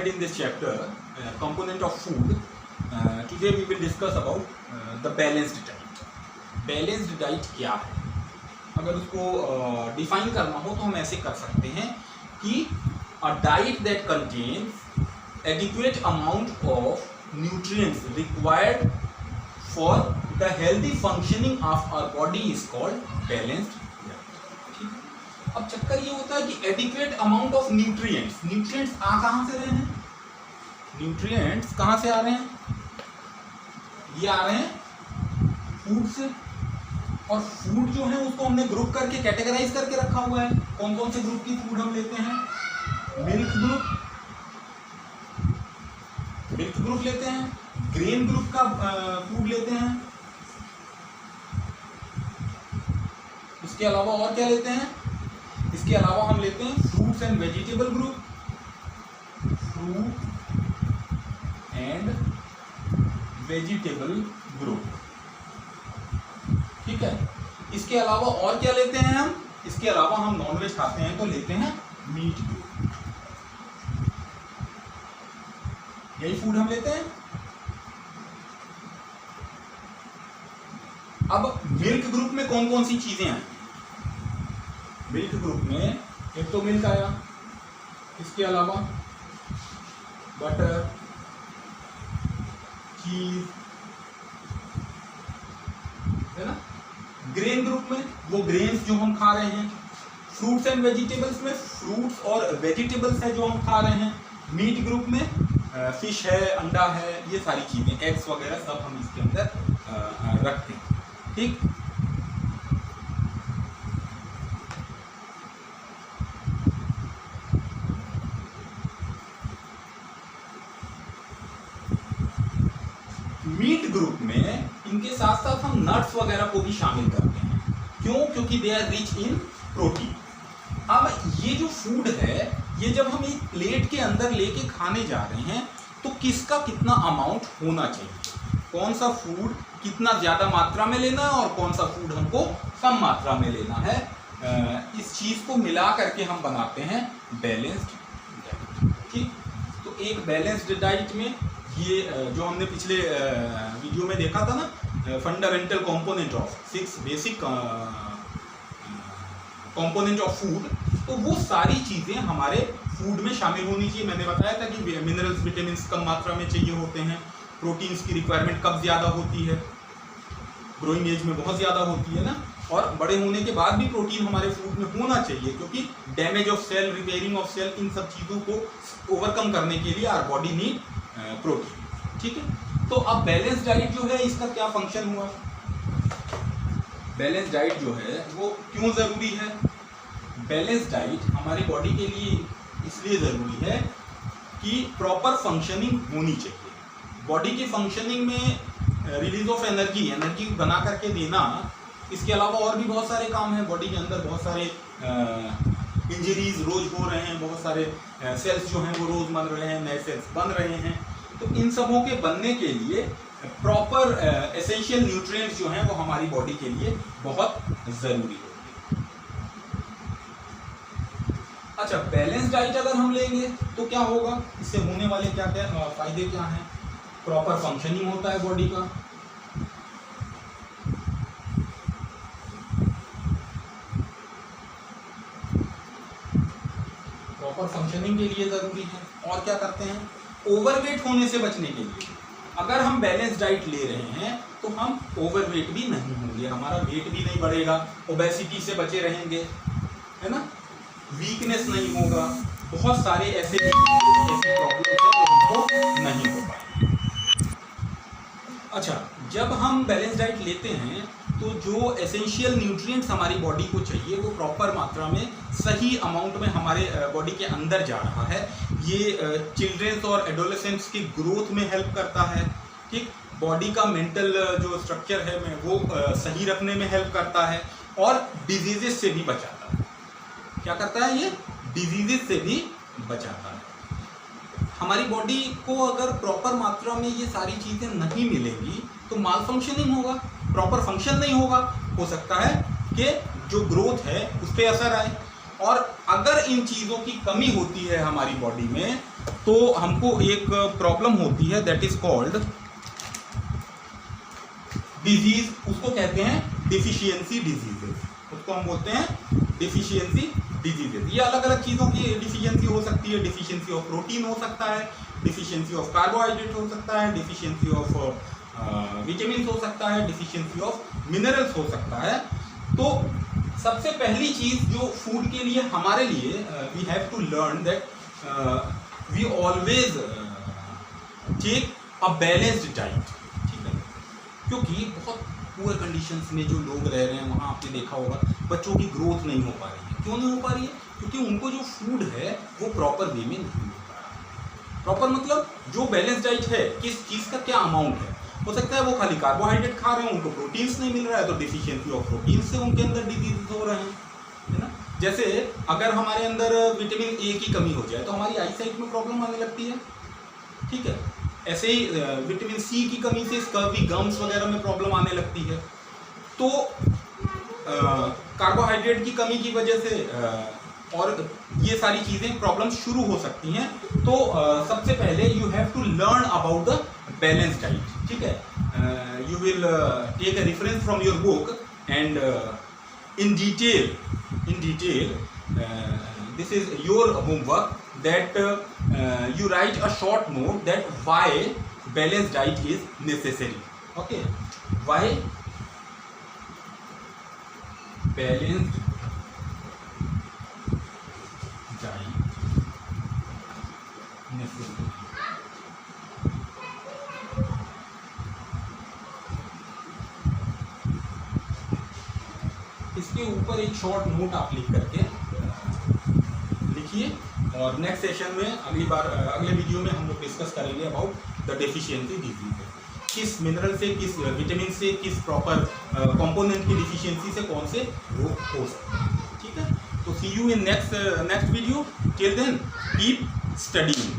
ahead in this chapter, component of food. Today we will discuss about the balanced diet. Balanced diet क्या है? अगर उसको define करना हो तो हम ऐसे कर सकते हैं कि a diet that contains adequate amount of nutrients required for the healthy functioning of our body is called balanced diet. अब चक्कर ये होता है कि adequate amount of nutrients, nutrients कहाँ से रहे हैं? न्यूट्रिएंट्स कहाँ से आ रहे हैं? ये आ रहे हैं फूड से, और फूड जो है उसको हमने ग्रुप करके कैटेगराइज करके रखा हुआ है। कौन कौन से ग्रुप की फूड हम लेते हैं? मिल्क ग्रुप लेते हैं, ग्रेन ग्रुप का फूड लेते हैं, इसके अलावा और क्या लेते हैं? इसके अलावा हम लेते हैं fruits and vegetable group, fruit and vegetable group, ठीक है। इसके अलावा और क्या लेते हैं हम? इसके अलावा हम नॉनवेज खाते हैं तो लेते हैं मीट ग्रुप। यही फूड हम लेते हैं। अब मिल्क ग्रुप में कौन कौन सी चीजें हैं? मिल्क ग्रुप में एक तो मिल्क आया, इसके अलावा बटर, चीज, है ना। ग्रेन ग्रुप में वो ग्रेन्स जो हम खा रहे हैं। फ्रूट्स एंड वेजिटेबल्स में फ्रूट्स और वेजिटेबल्स है जो हम खा रहे हैं। मीट ग्रुप में फिश है, अंडा है, ये सारी चीजें, एग्स वगैरह सब हम इसके अंदर रखते हैं, ठीक। मीट ग्रुप में इनके साथ साथ हम नट्स वगैरह को भी शामिल करते हैं। क्यों? क्योंकि they are rich in protein. अब ये जो फूड है, ये जब हम एक प्लेट के अंदर लेके खाने जा रहे हैं तो किसका कितना अमाउंट होना चाहिए, कौन सा फूड कितना ज्यादा मात्रा में लेना है और कौन सा फूड हमको कम मात्रा में लेना है, इस चीज को मिला करके हम बनाते हैं बैलेंस्ड डाइट, ठीक। तो एक बैलेंस्ड डाइट में ये जो हमने पिछले वीडियो में देखा था ना, fundamental component of 6 basic component of food, तो वो सारी चीजें हमारे फूड में शामिल होनी चाहिए। मैंने बताया था कि मिनरल्स, विटामिन कम मात्रा में चाहिए होते हैं, प्रोटीन्स की रिक्वायरमेंट कब ज्यादा होती है? ग्रोइंग एज में बहुत ज्यादा होती है ना, और बड़े होने के बाद भी प्रोटीन हमारे फूड में होना चाहिए, क्योंकि damage of sale, repairing of sale, इन सब चीजों को ओवरकम करने के लिए आवर बॉडी नीड प्रोटीन, ठीक है। तो अब बैलेंस डाइट जो है, इसका क्या फंक्शन हुआ? बैलेंस डाइट जो है वो क्यों जरूरी है? बैलेंस डाइट हमारी बॉडी के लिए इसलिए जरूरी है कि प्रॉपर फंक्शनिंग होनी चाहिए। बॉडी की फंक्शनिंग में रिलीज ऑफ एनर्जी बना करके देना, इसके अलावा और भी बहुत सारे काम हैं बॉडी के अंदर। बहुत सारे इंजरीज रोज हो रहे हैं, बहुत सारे सेल्स जो हैं वो रोज बन रहे हैं, नए सेल्स बन रहे हैं। तो इन सबों के बनने के लिए प्रॉपर एसेंशियल न्यूट्रिएंट्स जो हैं वो हमारी बॉडी के लिए बहुत जरूरी होती है। अच्छा, बैलेंस डाइट अगर हम लेंगे तो क्या होगा? इससे होने वाले क्या क्या फायदे क्या हैं? प्रॉपर फंक्शनिंग होता है बॉडी का, प्रॉपर फंक्शनिंग के लिए जरूरी है। और क्या करते हैं? ओवरवेट होने से बचने के लिए। अगर हम बैलेंस डाइट ले रहे हैं तो हम ओवरवेट भी नहीं होंगे, हमारा वेट भी नहीं बढ़ेगा, ओबेसिटी से बचे रहेंगे, है ना, वीकनेस नहीं होगा, बहुत सारे ऐसे प्रॉब्लम्स हैं जो हमको नहीं हो पाएंगे। अच्छा, जब हम बैलेंस डाइट लेते हैं तो जो एसेंशियल न्यूट्रिएंट्स हमारी बॉडी को चाहिए वो प्रॉपर मात्रा में, सही अमाउंट में हमारे बॉडी के अंदर जा रहा है। ये चिल्ड्रेंस और एडोलेसेंट्स की ग्रोथ में हेल्प करता है, ठीक। बॉडी का मेंटल जो स्ट्रक्चर है में वो सही रखने में हेल्प करता है, और डिजीजेस से भी बचाता है। क्या करता है ये? डिजीजेस से भी बचाता है। हमारी बॉडी को अगर प्रॉपर मात्रा में ये सारी चीज़ें नहीं मिलेंगी तो माल फंक्शनिंग होगा, प्रॉपर फंक्शन नहीं होगा। हो सकता है कि जो ग्रोथ है उस पर असर आए, और अगर इन चीज़ों की कमी होती है हमारी बॉडी में तो हमको एक प्रॉब्लम होती है दैट इज कॉल्ड डिजीज, उसको कहते हैं डिफिशियंसी डिजीजेस, उसको हम बोलते हैं डिफिशियंसी डिजीजेस। ये अलग अलग चीज़ों की डिफिशियंसी हो सकती है, डिफिशियंसी ऑफ प्रोटीन हो सकता है, डिफिशियंसी ऑफ कार्बोहाइड्रेट हो सकता है, डिफिशियंसी ऑफ विटामिन हो सकता है, डिफिशियंसी ऑफ मिनरल्स हो सकता है। तो सबसे पहली चीज़ जो फूड के लिए हमारे लिए we have to learn that we always take a balanced diet, ठीक है, क्योंकि बहुत पुअर कंडीशंस में जो लोग रह रहे हैं वहाँ आपने देखा होगा बच्चों की ग्रोथ नहीं हो पा रही है। क्यों नहीं हो पा रही है? क्योंकि उनको जो फूड है वो प्रॉपर वे में नहीं मिल पा रहा। प्रॉपर मतलब जो बैलेंस डाइट है, किस चीज़ का क्या अमाउंट है। हो सकता है वो खाली कार्बोहाइड्रेट खा रहे हैं, उनको प्रोटीन्स नहीं मिल रहा है, तो डिफिशियंसी ऑफ प्रोटीन से उनके अंदर डिजीज हो रहे हैं, है ना। जैसे अगर हमारे अंदर विटामिन ए की कमी हो जाए तो हमारी आईसाइट में प्रॉब्लम आने लगती है, ठीक है। ऐसे ही विटामिन सी की कमी से स्कर्वी, गम्स वगैरह में प्रॉब्लम आने लगती है। तो कार्बोहाइड्रेट की कमी की वजह से और ये सारी चीज़ें प्रॉब्लम शुरू हो सकती हैं। तो सबसे पहले you have to learn about the balance diet, ठीक है। You will take a reference from your book and in detail this is your homework that you write a short note that why balanced diet is necessary. Okay, why balanced diet necessary. इसके ऊपर एक short note आप लिख करके लिखिए और next session में अगले वीडियो में हम लोग डिस्कस करेंगे अबाउट द डेफिशिएंसी डिजीज, किस मिनरल से, किस विटामिन से, किस प्रॉपर कंपोनेंट की डिफिशियंसी से कौन से रोग हो सकते हैं, ठीक है। तो see you in next video, till then keep studying.